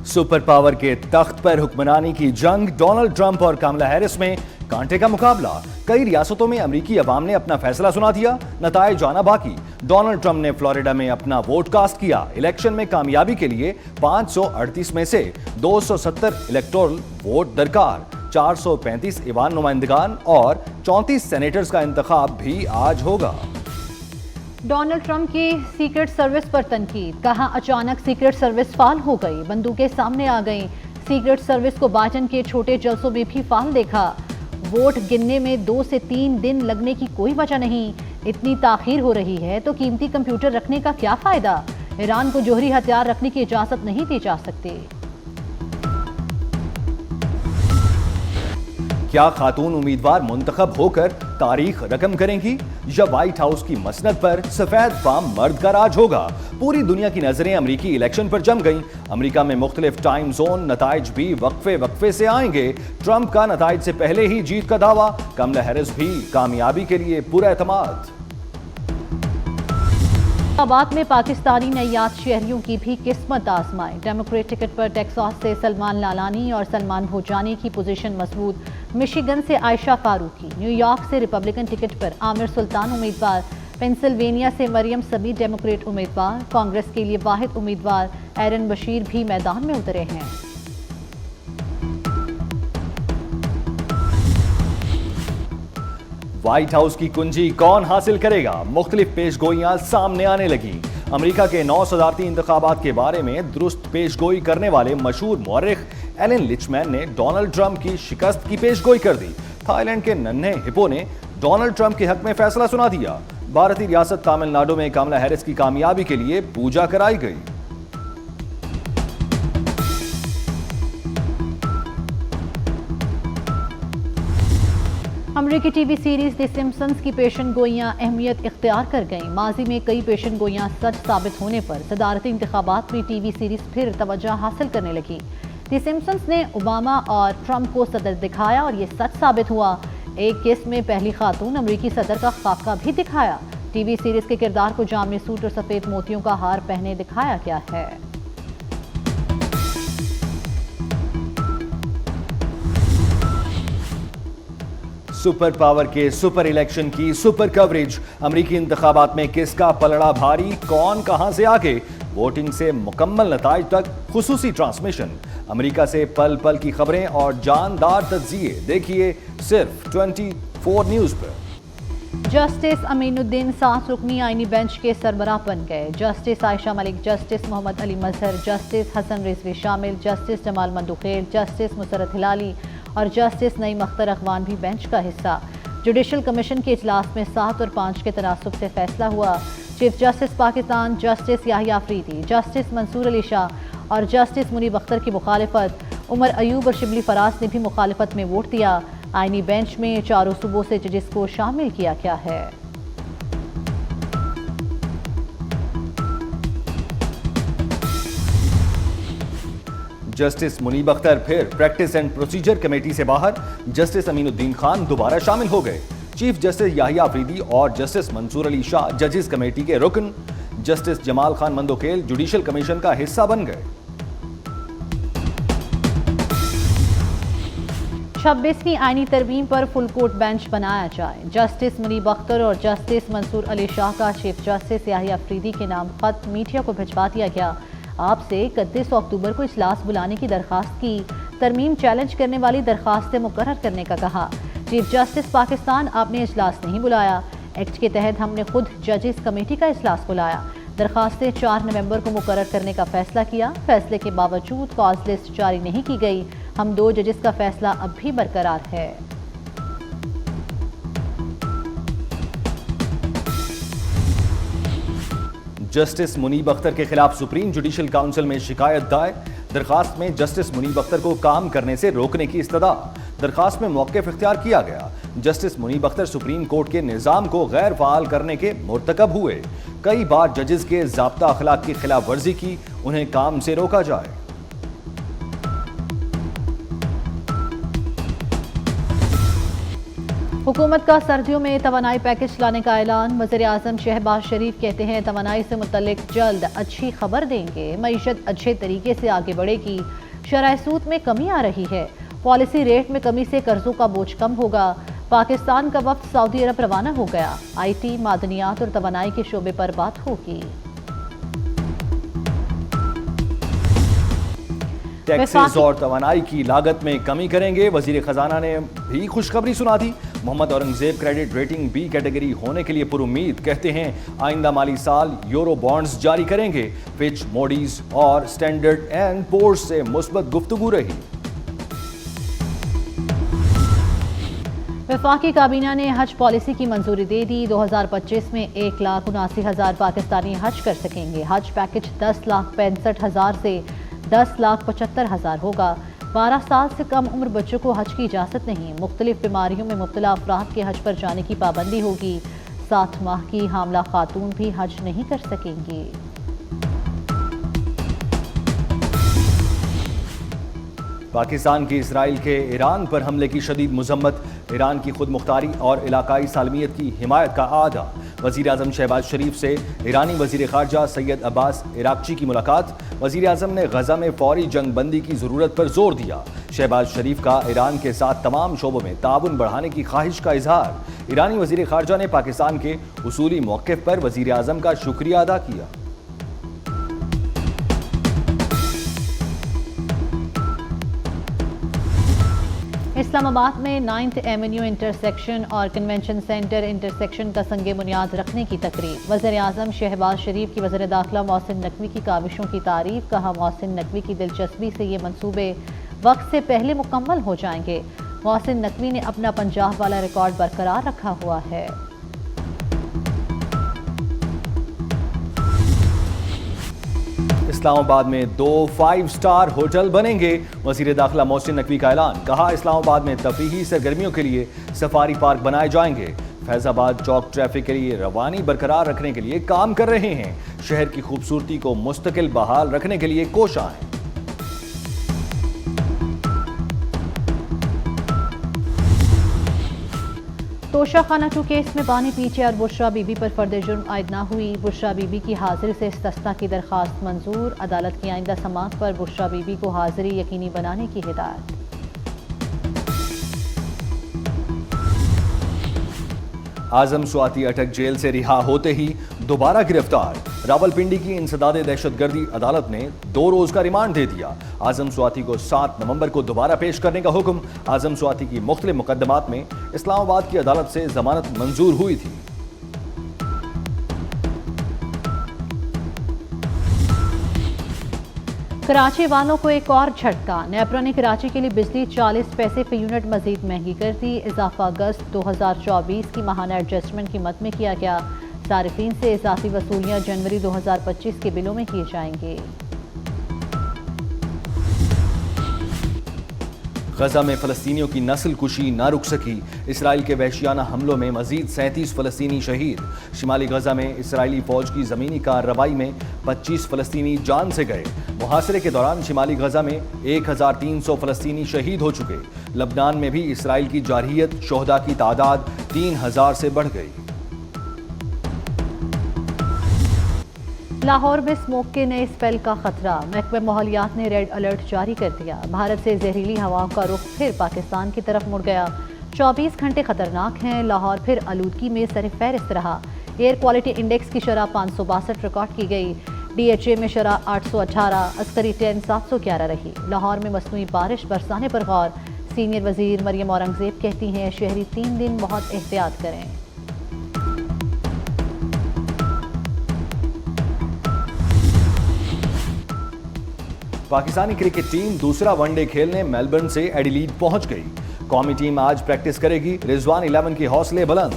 Super power के तख्त पर हुक्मरानी की जंग, डोनाल्ड ट्रंप और कमला हैरिस में कांटे का मुकाबला। कई रियासतों में अमरीकी अवाम ने अपना फैसला सुना दिया, नताइज आना बाकी। डोनाल्ड ट्रंप ने फ्लोरिडा में अपना वोट कास्ट किया। इलेक्शन में कामयाबी के लिए 538 में से 270 इलेक्टोरल वोट दरकार। 435 ईवान नुमाइंदगान और 34 सेनेटर्स का इंतखाब भी आज होगा। डोनाल्ड ट्रंप की सीक्रेट सर्विस पर तनकीद, कहा अचानक सीक्रेट सर्विस फाल हो गई, बंदूकें सामने आ गईं। सीक्रेट सर्विस को बाइडेन के छोटे जलसों में भी फाल देखा। वोट गिनने में 2 से 3 दिन लगने की कोई वजह नहीं। इतनी ताखीर हो रही है तो कीमती कंप्यूटर रखने का क्या फायदा। ईरान को जोहरी हथियार रखने की इजाजत नहीं दी जा सकती। क्या खातून उम्मीदवार मुंतखब होकर तारीख रकम करेंगी या व्हाइट हाउस की मसनद पर सफेद फाम मर्द का राज होगा। पूरी दुनिया की नजरें अमरीकी इलेक्शन पर जम गईं। अमरीका में मुख्तलिफ टाइम जोन नताइज भी वक्फे से आएंगे। ट्रंप का नताइज से पहले ही जीत का दावा, कमला हैरिस भी कामयाबी के लिए पूरा एतमाद। इंतखाबात में पाकिस्तानी नैयात शहरियों की भी किस्मत आजमाए। डेमोक्रेट टिकट पर टेक्सास से सलमान लालानी और सलमान भोजानी की पोजीशन मजबूत। मिशिगन से आयशा फारूकी, न्यूयॉर्क से रिपब्लिकन टिकट पर आमिर सुल्तान उम्मीदवार, पेंसिल्वेनिया से मरियम सबी डेमोक्रेट उम्मीदवार, कांग्रेस के लिए वाहिद उम्मीदवार एरन बशीर भी मैदान में उतरे हैं। व्हाइट हाउस की कुंजी कौन हासिल करेगा, मुख्तलिफ पेशगोइयां सामने आने लगी। अमेरिका के 9 सदारती इंतखाबात के बारे में दुरुस्त पेशगोई करने वाले मशहूर मौर्रिख एलन लिचमैन ने डोनाल्ड ट्रंप की शिकस्त की पेशगोई कर दी। थाईलैंड के नन्हे हिप्पो ने डोनाल्ड ट्रंप के हक में फैसला सुना दिया। भारतीय रियासत तमिलनाडु में कमला हैरिस की कामयाबी के लिए पूजा कराई गई। अमरीकी टीवी सीरीज द सिम्पसन्स की पेशन गोइयां अहमियत इख्तियार कर गईं। माजी में कई पेशन गोइयां सच साबित होने पर सदारती इंतखाबात में टीवी सीरीज फिर तवज्जो हासिल करने लगी। द सिम्पसन्स ने ओबामा और ट्रंप को सदर दिखाया और ये सच साबित हुआ। एक केस में पहली खातून अमरीकी सदर का खाका भी दिखाया। टीवी सीरीज के किरदार को जामनी सूट और सफेद मोतियों का हार पहने दिखाया गया है। सुपर पावर के सुपर इलेक्शन की सुपर कवरेज। अमरीकी इंतखाबात में किसका पलड़ा भारी, कौन कहां से आगे, वोटिंग से मुकम्मल नताइज तक खुसूसी ट्रांसमिशन। अमरीका से पल पल की खबरें और जानदार तज्जिए देखिए सिर्फ 24 न्यूज पर। जस्टिस अमीनुद्दीन 7 रुकनी आईनी बेंच के सरबराह बन गए। जस्टिस आयशा मलिक, जस्टिस मोहम्मद अली मजहर, जस्टिस हसन रिजवी शामिल, जस्टिस जमाल मंदुखेल, जस्टिस मुसरत हिलाली और जस्टिस नईम अख्तर अखवान भी बेंच का हिस्सा। जुडिशल कमीशन के इजलास में 7 और 5 के तनासुब से फैसला हुआ। Chief justice Pakistan justice Yahya Afridi, justice Mansoor Ali Shah और जस्टिस मुनीब अख्तर की मुखालिफत। उमर अयूब और शिबली फराज ने भी मुखालिफत में वोट दिया। आईनी बेंच में चारों सूबों से जजेस को शामिल किया गया है। जस्टिस मुनीब अख्तर फिर प्रैक्टिस एंड प्रोसीजर कमेटी से बाहर। जस्टिस अमीनुद्दीन खान दोबारा शामिल हो गए। चीफ जस्टिस याहिया अफरीदी और जस्टिस मंसूर अली शाह जजेस कमेटी के रुकन। Justice Jamal Khan Mandokhel judicial commission का हिस्सा बन गए। 26वीं आईनी तरमीम पर फुल कोर्ट बेंच बनाया जाए। जस्टिस मुनीब अख्तर और जस्टिस मंसूर अली शाह का चीफ जस्टिस याहिया अफरीदी के नाम खत मीडिया को भिजवा दिया गया। आपसे 31 अक्टूबर को इजलास बुलाने की दरखास्त की। तरमीम चैलेंज करने वाली दरखास्तें मुकर्रर करने का कहा। चीफ जस्टिस पाकिस्तान, आपने इजलास नहीं बुलाया। एक्ट के तहत हमने खुद जजेस कमेटी का इजलास बुलाया। दरखास्तें 4 नवंबर को मुकर्रर करने का फैसला किया। फैसले के बावजूद कॉज लिस्ट जारी नहीं की गई। हम 2 जजेस का फैसला अब भी बरकरार है। जस्टिस मुनीब अख्तर के खिलाफ सुप्रीम जुडिशल काउंसिल में शिकायत दायर। दरखास्त में जस्टिस मुनीब अख्तर को काम करने से रोकने की इस्तदा। दरखास्त में मौक़िफ़ इख्तियार किया गया। Justice Munib Akhtar supreme court के निज़ाम को गैर फ़ाल करने के मुर्तकब हुए। कई बार जजेस के ज़ाब्ता अखलाक की खिलाफ वर्जी की, उन्हें काम से रोका जाए। हुकूमत का सर्दियों में तवानाई पैकेज लाने का ऐलान। वज़ीर-ए-आज़म शहबाज शरीफ कहते हैं तवानाई से मुतल्लिक जल्द अच्छी खबर देंगे। मईशत अच्छे तरीके से आगे बढ़ेगी। शरह सूद में कमी आ रही है। पॉलिसी रेट में कमी से कर्जों का बोझ कम होगा। पाकिस्तान का वफ्द सऊदी अरब रवाना हो गया। IT, मादनियात और तवानाई के शोबे पर बात होगी। टैक्सेस और तवानाई की लागत में कमी करेंगे। वजीर खजाना ने भी खुशखबरी सुना दी। Mohammad Aurangzeb credit rating B category होने के लिए पुरुम्मीद। कहते हैं आइंदा माली साल यूरो बॉन्ड्स जारी करेंगे। फिच, मोडीज और स्टैंडर्ड एंड पोर्स से मुस्बत गुफ्तगू रही। वफाकी काबीना ने हज पॉलिसी की मंजूरी दे दी। 2025 में 1,79,000 पाकिस्तानी हज कर सकेंगे। हज पैकेज 10,65,000 से 10,75,000 होगा। 12 साल से कम उम्र बच्चों को हज की इजाज़त नहीं। मुख्तलिफ बीमारियों में मुब्तला अफराद के हज पर जाने की पाबंदी होगी। 7 माह की हामला खातून भी हज नहीं कर सकेंगी। पाकिस्तान की इसराइल के ईरान पर हमले की शदीद मजम्मत। ईरान की खुद मुख्तारी और इलाकाई सालमियत की हिमायत का आदा। वज़ीर आज़म शहबाज शरीफ से ईरानी वज़ीर ख़ारजा सैयद अब्बास इराक़ची की मुलाकात। वज़ीर आज़म ने गज़ा में फ़ौरी जंग बंदी की ज़रूरत पर जोर दिया। शहबाज शरीफ का ईरान के साथ तमाम शोबों में ताउन बढ़ाने की ख्वाहिश का इजहार। ईरानी वज़ीर ख़ारजा ने पाकिस्तान के उसूली मौक़िफ़ पर वज़ीर आज़म का शुक्रिया अदा किया। इस्लामाबाद में 9th एवेन्यू इंटरसेक्शन और कन्वेंशन सेंटर इंटरसेक्शन का संगे बुनियाद रखने की तकरीब। वज़ीर-ए-आज़म शहबाज शरीफ की वज़ीर दाखिला मोहसिन नकवी की काविशों की तारीफ। कहा मोहसिन नकवी की दिलचस्पी से ये मंसूबे वक्त से पहले मुकम्मल हो जाएंगे। मोहसिन नकवी ने अपना पंजाब वाला रिकॉर्ड बरकरार रखा हुआ है। इस्लामाबाद में 2 5 स्टार होटल बनेंगे। वज़ीर दाखिला मोहसिन नकवी का ऐलान। कहा इस्लामाबाद में तफरीही सरगर्मियों के लिए सफारी पार्क बनाए जाएंगे। फैजाबाद चौक ट्रैफिक के लिए रवानी बरकरार रखने के लिए काम कर रहे हैं। शहर की खूबसूरती को मुस्तकिल बहाल रखने के लिए कोशां हैं। तोशा खाना 2 केस में बानी पीछे और बुशरा बीबी पर फर्द जुर्म आयद न हुई। बुशरा बीबी की हाजिरी से इस्तिस्ना की दरख्वास्त मंजूर। अदालत की आइंदा समाअत पर बुशरा बीबी को हाजिरी यकीनी बनाने की हिदायत। आजम स्वाति अटक जेल से रिहा होते ही दोबारा गिरफ्तार। रावलपिंडी की इंसदादे दहशतगर्दी अदालत ने 2 रोज का रिमांड दे दिया। आजम स्वाति को 7 नवंबर को दोबारा पेश करने का हुक्म। आजम स्वाति की मुख्तलिफ मुकदमात में इस्लामाबाद की अदालत से जमानत मंजूर हुई थी। कराची वालों को एक और झटका। नेपरा ने कराची के लिए बिजली 40 पैसे फी यूनिट मजीद महंगी कर दी। इजाफा अगस्त 2024 की माहाना एडजस्टमेंट कीमत में किया गया। सारिफीन से इजाफी वसूलियां जनवरी 2025 के बिलों में किए जाएंगे। गजा में फलस्तीनियों की नस्ल कुशी न रुक सकी। इसराइल के वहशियाना हमलों में मजीद 37 फलस्तीनी शहीद। शिमाली गजा में इसराइली फौज की जमीनी कार्रवाई में 25 फलस्तीनी जान से गए। मुहासरे के दौरान शिमाली गजा में 1300 फलस्तीनी शहीद हो चुके। लबनान में भी इसराइल की जारहियत शोहदा की तादाद 3000 से बढ़ गई। लाहौर में स्मोक के नए स्पेल का खतरा। महकमा माहौलियात ने रेड अलर्ट जारी कर दिया। भारत से जहरीली हवाओं का रुख फिर पाकिस्तान की तरफ मुड़ गया। 24 घंटे खतरनाक हैं। लाहौर फिर आलूदगी में सरफहरिस्त रहा। एयर क्वालिटी इंडेक्स की शरह 562 रिकॉर्ड की गई। DHA में शरह 818, अस्करी 10 711 रही। लाहौर में मसनूई बारिश बरसाने पर गौर। सीनियर वजीर मरियम औरंगजेब कहती हैं शहरी 3 दिन बहुत एहतियात करें। पाकिस्तानी क्रिकेट टीम दूसरा वनडे खेलने मेलबर्न से एडिलीड पहुंच गई। कौमी टीम आज प्रैक्टिस करेगी। रिजवान 11 के हौसले बुलंद।